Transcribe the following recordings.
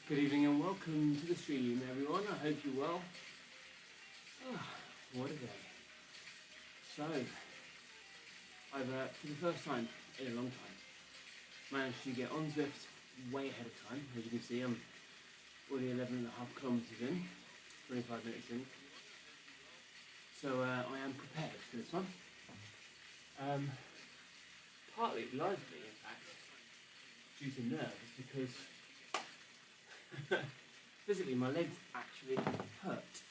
Good evening and welcome to the stream, everyone. I hope you're well. What a day. So, I've, for the first time in a long time, managed to get on Zwift way ahead of time. As you can see, I'm already 11.5 kilometers in, 25 minutes in. So, I am prepared for this one. Partly largely, in fact, due to nerves, because physically my legs actually hurt.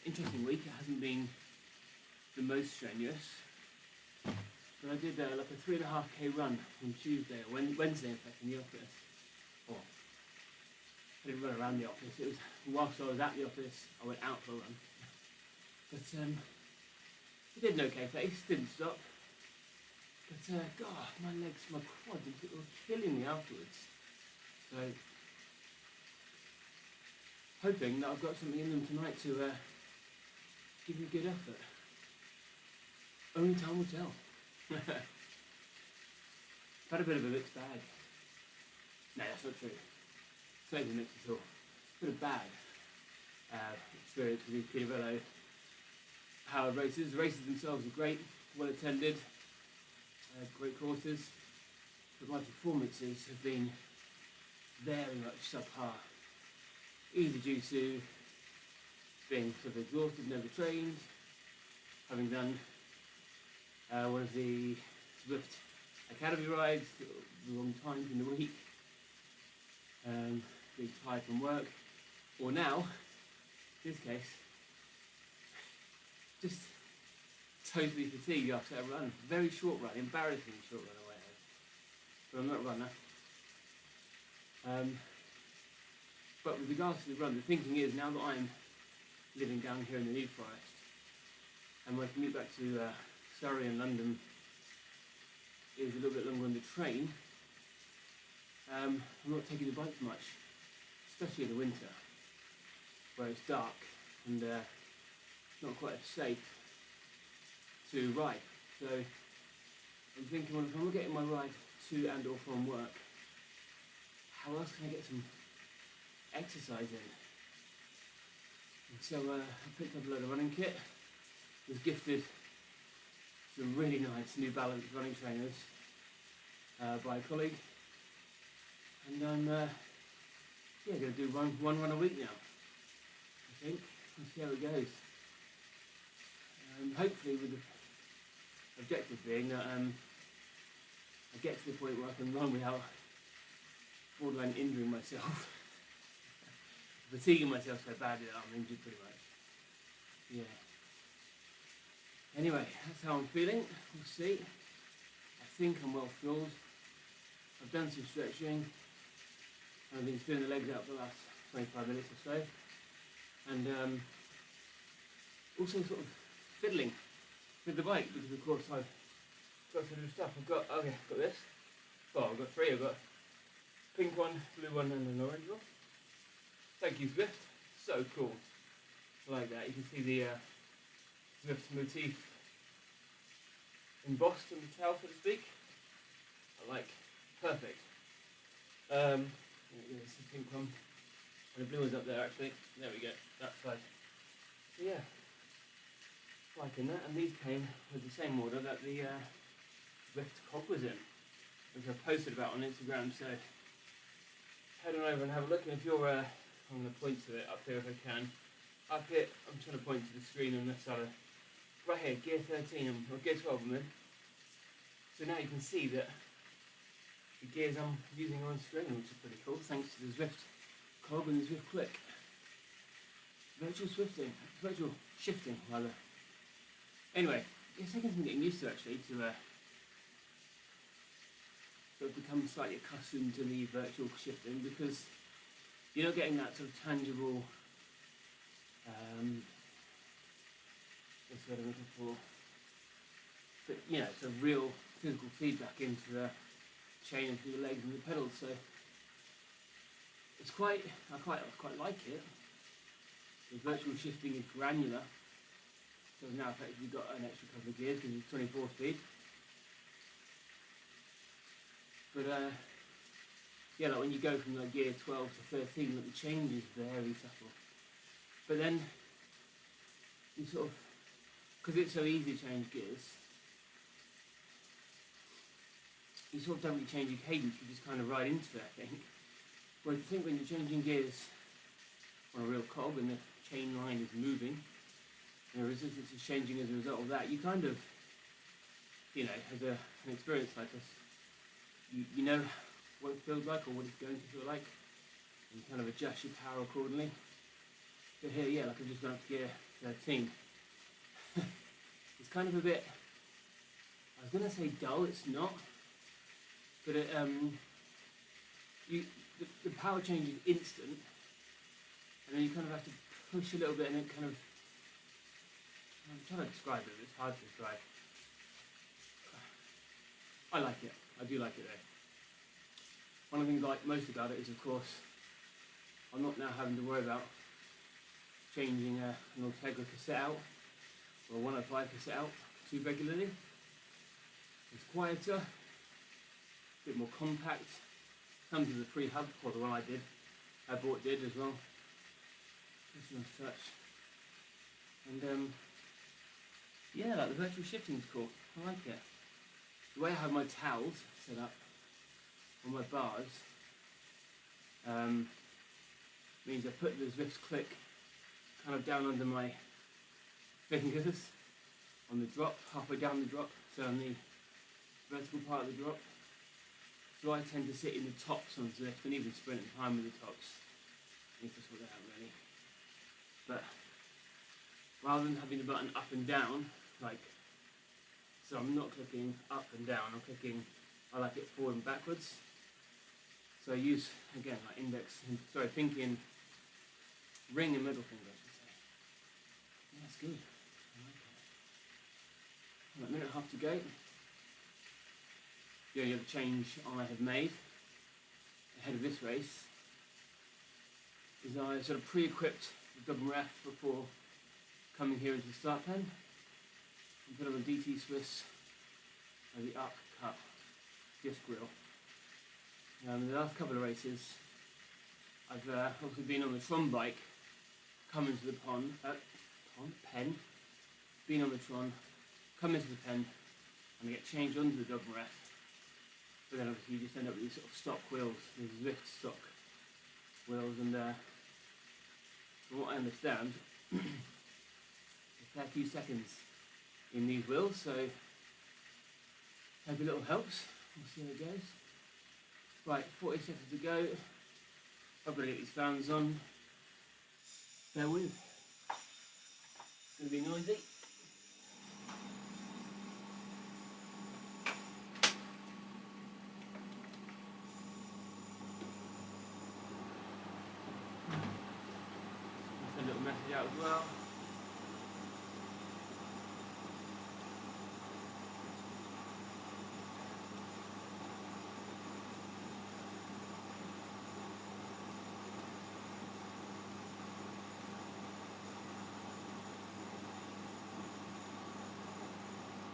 Interesting week. It hasn't been the most strenuous, but I did like a 3.5k run on Tuesday or Wednesday, in fact, in the office. Or I didn't run around the office. It was whilst I was at the office, I went out for a run. But it did an okay pace. Didn't stop. But God, my legs, my quads, they were killing me afterwards. So, hoping that I've got something in them tonight to give me a good effort. Only time will tell. I've had a bit of a mixed bag. No, that's not true. It's not even mixed at all. A bit of bad experience with these Pinarello Powered races. The races themselves are great, well attended, great courses, but my performances have been very much subpar, either due to being sort of exhausted and overtrained, having done one of the Zwift Academy rides at the wrong times in the week, being tired from work, or now, in this case, just totally fatigued after a run. Very short run, embarrassingly short run away. But I'm not a runner. But with regards to the run, the thinking is, now that I'm living down here in the New Forest and my commute back to Surrey and London is a little bit longer on the train, I'm not taking the bike much, especially in the winter where it's dark and not quite as safe to ride. So I'm thinking, well, if I'm not getting my ride to and or from work, how else can I get some exercise in? And so I picked up a load of running kit, was gifted some really nice New Balance running trainers by a colleague, and I'm going to do one run a week now, I think, and see how it goes. Hopefully with the objective being that I get to the point where I can run without borderline injuring myself, fatiguing myself so badly that I'm injured pretty much. Yeah. Anyway, that's how I'm feeling. We'll see. I think I'm well fueled. I've done some stretching. I've been spinning the legs out for the last 25 minutes or so. And also sort of fiddling with the bike, because of course I've got some new stuff. I've got this. Well, I've got three. I've got a pink one, blue one, and an orange one. Thank you, Zwift. So cool. I like that. You can see the Zwift motif embossed on the tail, so to speak. I like. Perfect. There's the pink one. And the blue one's up there, actually. There we go. That side. So yeah. Liking that. And these came with the same order that the ZwiftCog was in, which I posted about on Instagram. So head on over and have a look. And if you're I'm going to point to it up here if I can. Up here, I'm trying to point to the screen on this side of, right here, gear 13, or gear 12 I'm in. So now you can see that the gears I'm using are on screen, which is pretty cool, thanks to the ZwiftCog and the Zwift Click. Virtual shifting rather. Anyway, it's taken some getting used to actually, to sort of become slightly accustomed to the virtual shifting, because you're not getting that sort of tangible, what's the word I'm looking for? But you know, it's a real physical feedback into the chain and through the legs and the pedals. So it's I quite like it. The virtual shifting is granular, so I've now effectively got an extra couple of gears because it's 24 speed. But yeah, like when you go from like gear 12 to 13, like the change is very subtle. But then you sort of, because it's so easy to change gears, you sort of don't really change your cadence, you just kind of ride into it, I think. Whereas I think when you're changing gears on a real cog and the chain line is moving, and the resistance is changing as a result of that, you kind of, you know, as an experience like this, you know what it feels like or what it's going to feel like, and you kind of adjust your power accordingly. But here, yeah, like I've just gone up to gear 13. It's kind of a bit, I was going to say dull, it's not, but it, the power change is instant, and then you kind of have to push a little bit, and it kind of, I'm trying to describe it, it's hard to describe. I like it, I do like it though. One of the things I like most about it is, of course, I'm not now having to worry about changing an Ultegra cassette out or a 105 cassette out too regularly. It's quieter, a bit more compact, comes with a free hub, or the one I bought did as well. Just a nice touch. And yeah, like the virtual shifting's cool, I like it. The way I have my towels set up on my bars means I put the Zwift click kind of down under my fingers on the drop, halfway down the drop, so on the vertical part of the drop. So I tend to sit in the tops on Zwift and even sprint at time with the tops. I need to sort that out really. But rather than having the button up and down, like, so I'm not clicking up and down, I'm clicking, I like it forward and backwards. So I use, again, like pinky and ring and middle finger, I should say. Yeah, that's good. I like it. Right, a minute and a half to go. The only other change I have made ahead of this race is I sort of pre-equipped the double ref before coming here into the start pen and put on the DT Swiss the up cut disc grill. In the last couple of races I've obviously been on the Tron bike, come into the pen, been on the Tron, come into the pen and I get changed onto the double ref. But then obviously you just end up with these sort of stock wheels, these Zwift stock wheels, and from what I understand, a fair few seconds in these wheels, so hope a little helps. We'll see how it goes. Right, 40 seconds to go. I've got to get these fans on. Bear with. It's going to be noisy. Send a little message out as well.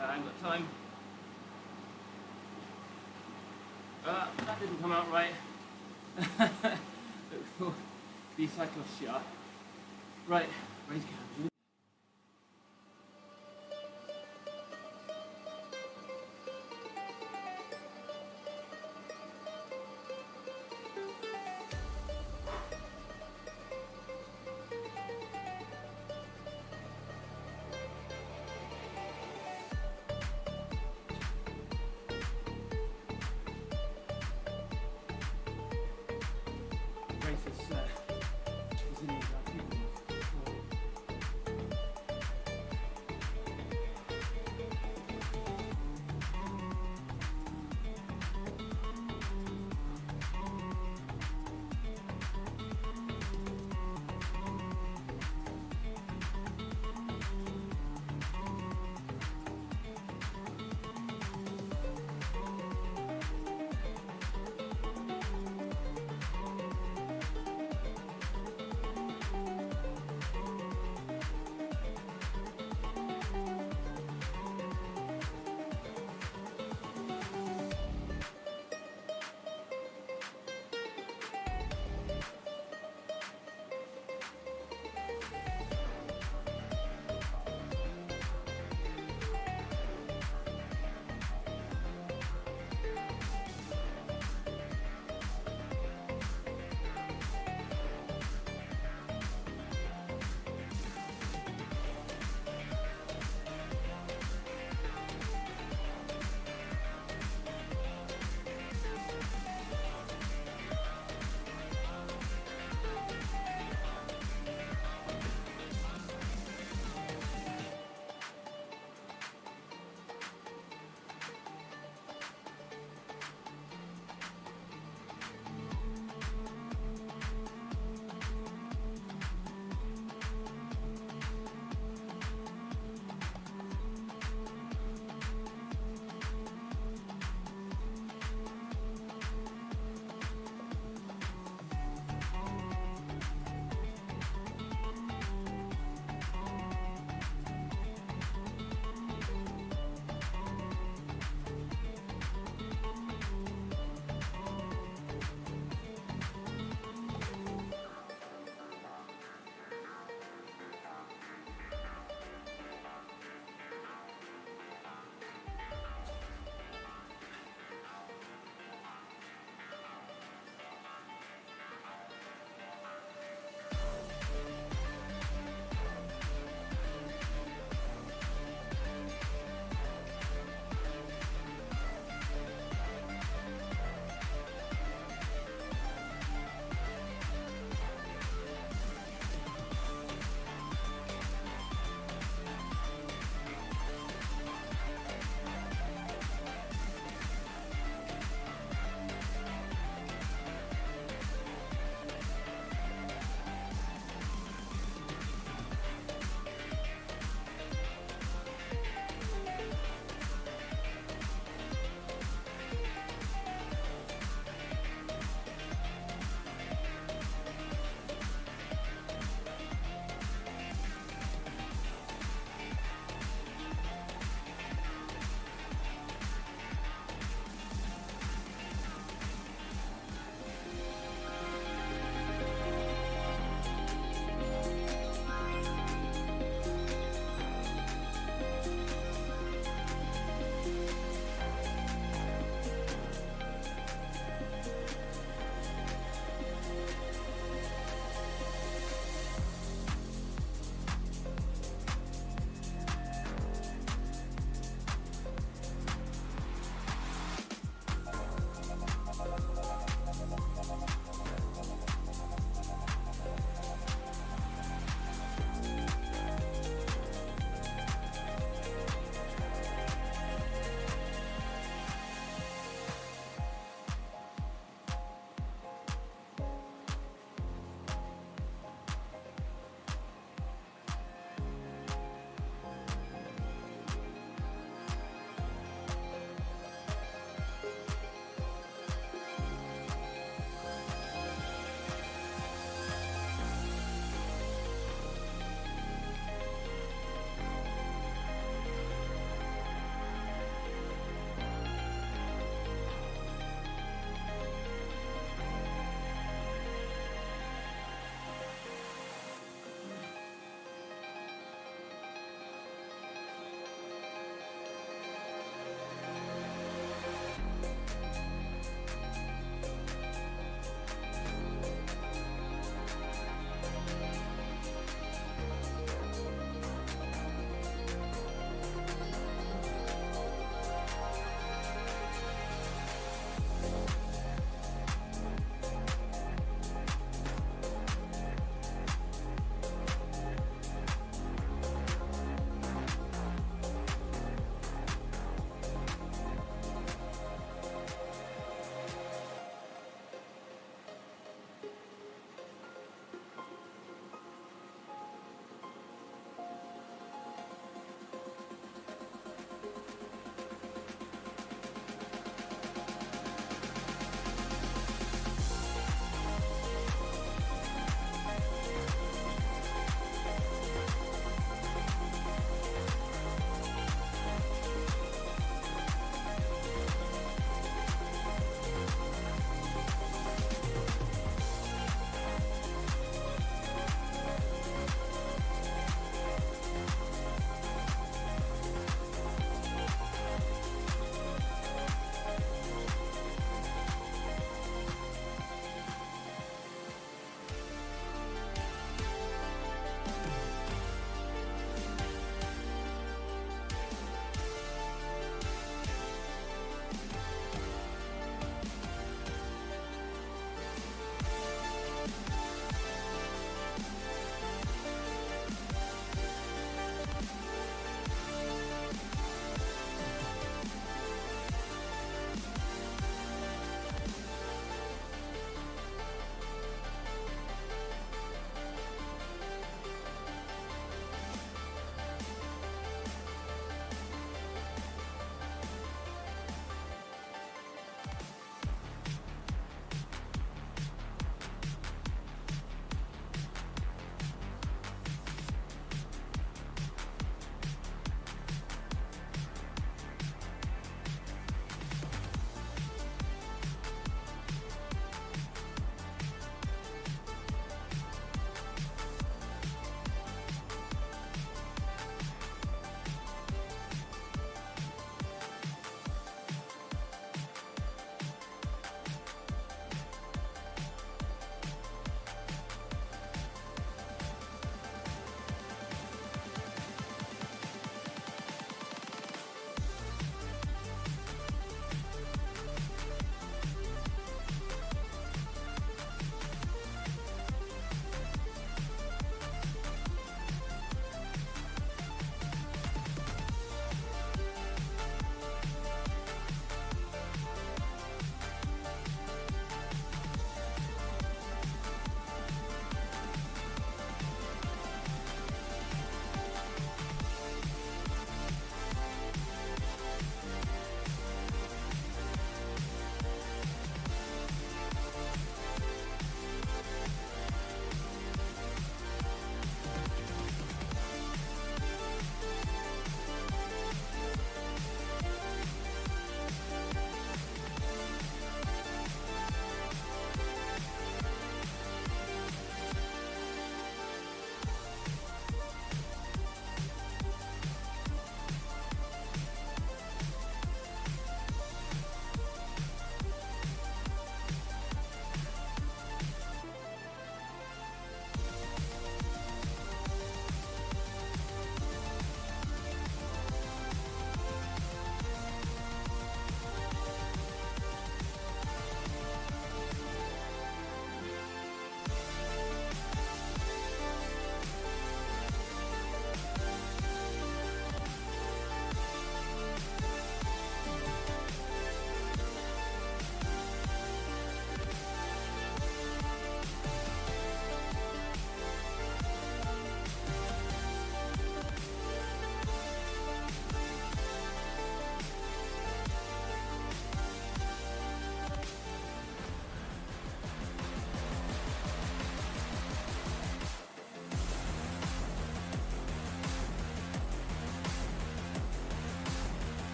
I ain't got time. That didn't come out right. Look for the cyclist shot. Right, race cam.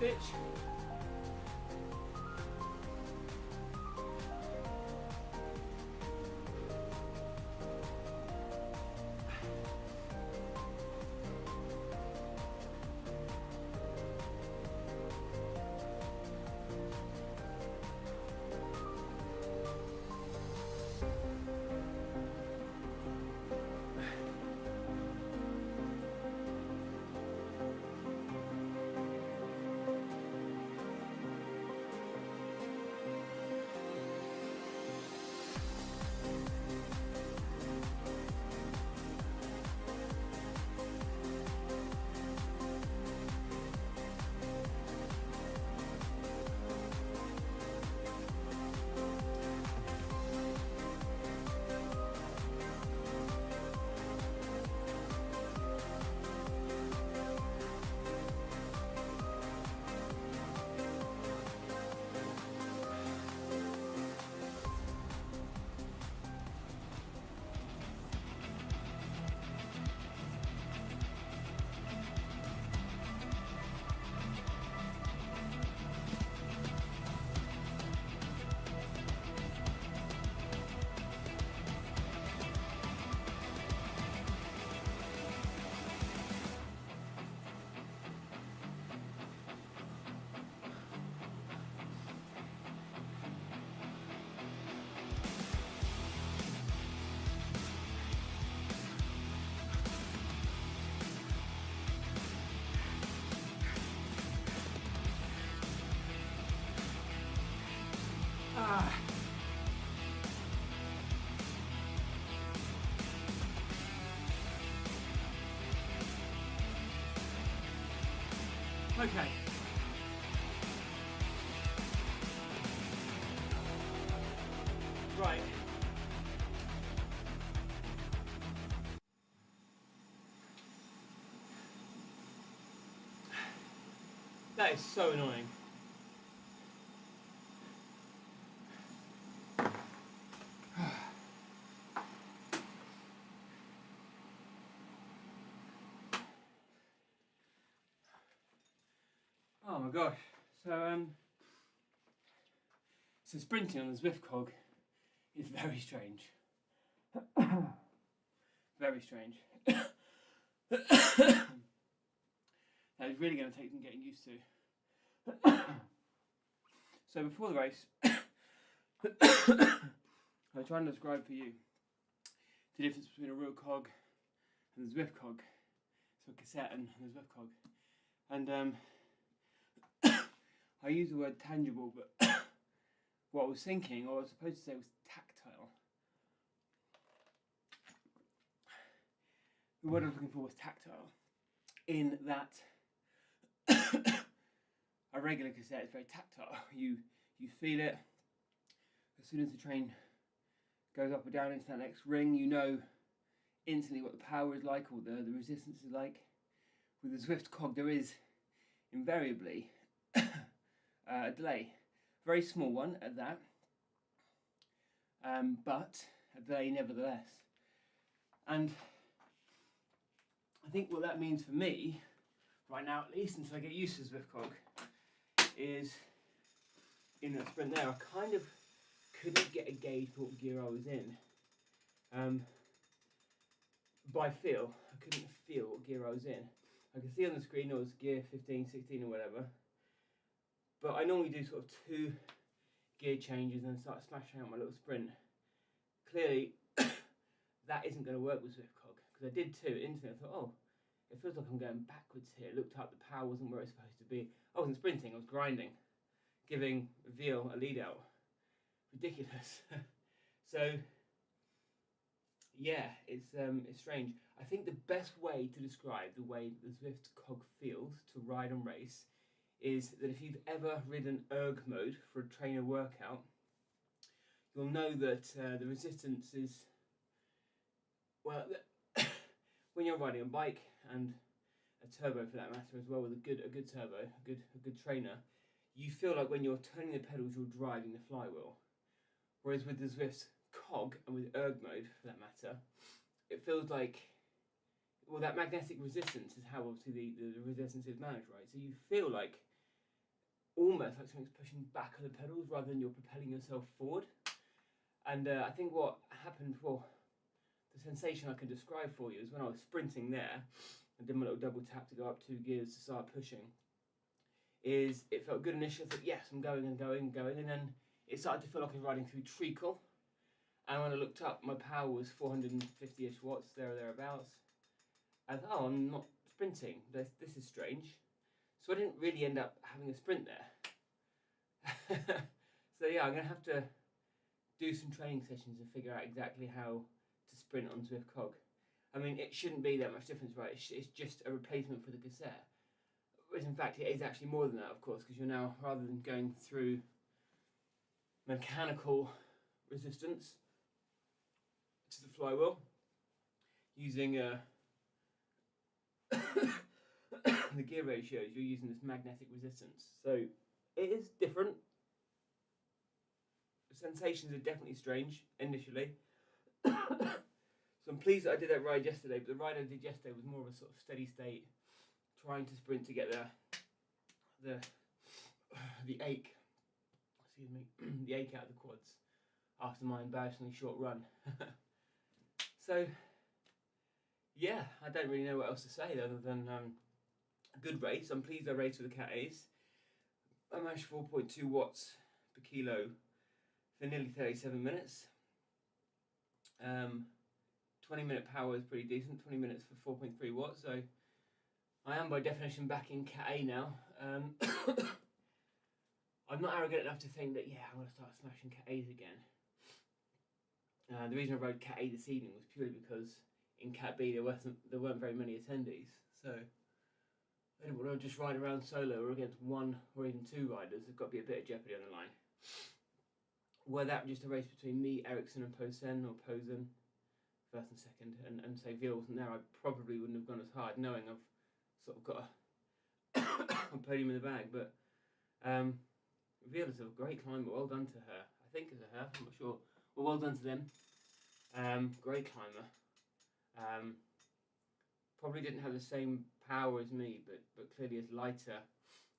bitch. Okay. Right. That is so annoying. Oh my gosh. So sprinting on the ZwiftCog is very strange. Very strange. That is really going to take some getting used to. So before the race, I'll try and describe for you the difference between a real cog and the ZwiftCog. So a cassette and the ZwiftCog. And I use the word tangible, but what I was thinking, or I was supposed to say, was tactile. The word I was looking for was tactile, in that a regular cassette is very tactile. You feel it. As soon as the train goes up or down into that next ring, you know instantly what the power is like, or the resistance is like. With the ZwiftCog, there is invariably a delay. Very small one at that, but a delay nevertheless. And I think what that means for me, right now at least, until I get used to ZwiftCog, is in that sprint there, I kind of couldn't get a gauge for what gear I was in. By feel, I couldn't feel what gear I was in. I could see on the screen it was gear 15, 16 or whatever, but I normally do sort of 2 gear changes and then start smashing out my little sprint. Clearly, that isn't going to work with ZwiftCog, because I did 2 instantly. I thought, oh, it feels like I'm going backwards here. Looked up, the power wasn't where it's supposed to be. I wasn't sprinting, I was grinding, giving Veal a lead out. Ridiculous. So, yeah, it's strange. I think the best way to describe the way the ZwiftCog feels to ride and race is that if you've ever ridden erg mode for a trainer workout, you'll know that the resistance is, well, when you're riding a bike, and a turbo for that matter as well, with a good turbo, a good trainer, you feel like when you're turning the pedals, you're driving the flywheel. Whereas with the ZwiftCog and with erg mode for that matter, it feels like, well, that magnetic resistance is how obviously the resistance is managed, right? So you feel like almost like something's pushing back on the pedals rather than you're propelling yourself forward. And I think what happened, well, the sensation I can describe for you is when I was sprinting there, and did my little double tap to go up 2 gears to start pushing, is it felt good initially. I thought, yes, I'm going and going and going, and then it started to feel like I was riding through treacle. And when I looked up, my power was 450-ish watts, there or thereabouts. I thought, oh, I'm not sprinting. This is strange. So I didn't really end up having a sprint there. So yeah, I'm going to have to do some training sessions and figure out exactly how to sprint on ZwiftCog. I mean, it shouldn't be that much difference, right? It's just a replacement for the cassette. Whereas in fact it is actually more than that, of course, because you're now, rather than going through mechanical resistance to the flywheel, using the gear ratios, you're using this magnetic resistance. So it is different. The sensations are definitely strange initially. So I'm pleased that I did that ride yesterday, but the ride I did yesterday was more of a sort of steady state, trying to sprint to get the ache, excuse me, the ache out of the quads after my embarrassingly short run. So yeah, I don't really know what else to say other than a good race. I'm pleased I raced with the Cat A's. I managed 4.2 watts per kilo for nearly 37 minutes. 20-minute power is pretty decent, 20 minutes for 4.3 watts, so I am by definition back in Cat A now. I'm not arrogant enough to think that, yeah, I'm going to start smashing Cat A's again. The reason I rode Cat A this evening was purely because in Cat B there weren't very many attendees, so I didn't want to just ride around solo or against 1 or even 2 riders. There's got to be a bit of jeopardy on the line. Were that just a race between me, Ericsson and Posen, or Posen, first and second, and say Veal wasn't there, I probably wouldn't have gone as hard, knowing I've sort of got a podium in the bag. But Veal is a great climber, well done to her. I think it's a her, I'm not sure. Well, well done to them. Great climber. Probably didn't have the same power as me, but clearly is lighter,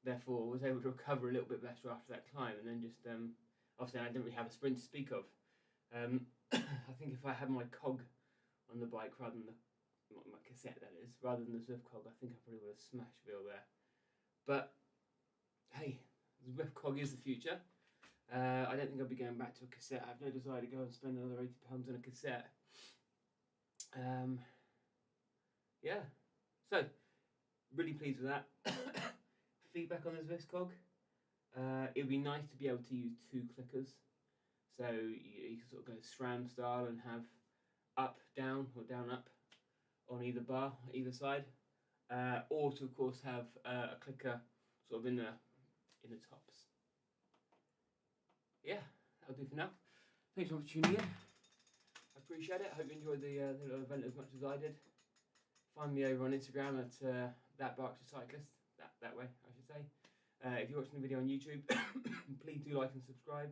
therefore was able to recover a little bit better after that climb, and then just, obviously I didn't really have a sprint to speak of. I think if I had my cog on the bike rather than my cassette, that is, rather than the ZwiftCog, I think I probably would have smashed Veal there. But hey, ZwiftCog is the future. I don't think I'll be going back to a cassette. I have no desire to go and spend another £80 on a cassette. Yeah, so really pleased with that. Feedback on the ZwiftCog. It would be nice to be able to use 2 clickers. So you can sort of go SRAM style and have up, down, or down, up on either bar, either side. Or to, of course, have a clicker sort of in the tops. Yeah, that'll do for now. Thanks so much for tuning in. I appreciate it. I hope you enjoyed the little event as much as I did. Find me over on Instagram at that Berkshire Cyclist. That way, I should say. If you're watching the video on YouTube, please do like and subscribe.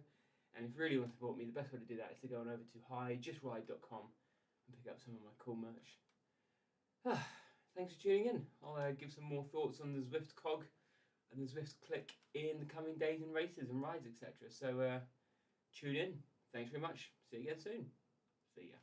And if you really want to support me, the best way to do that is to go on over to hijustride.com and pick up some of my cool merch. Thanks for tuning in. I'll give some more thoughts on the ZwiftCog and the Zwift Click in the coming days and races and rides, etc. So tune in. Thanks very much. See you again soon. See ya.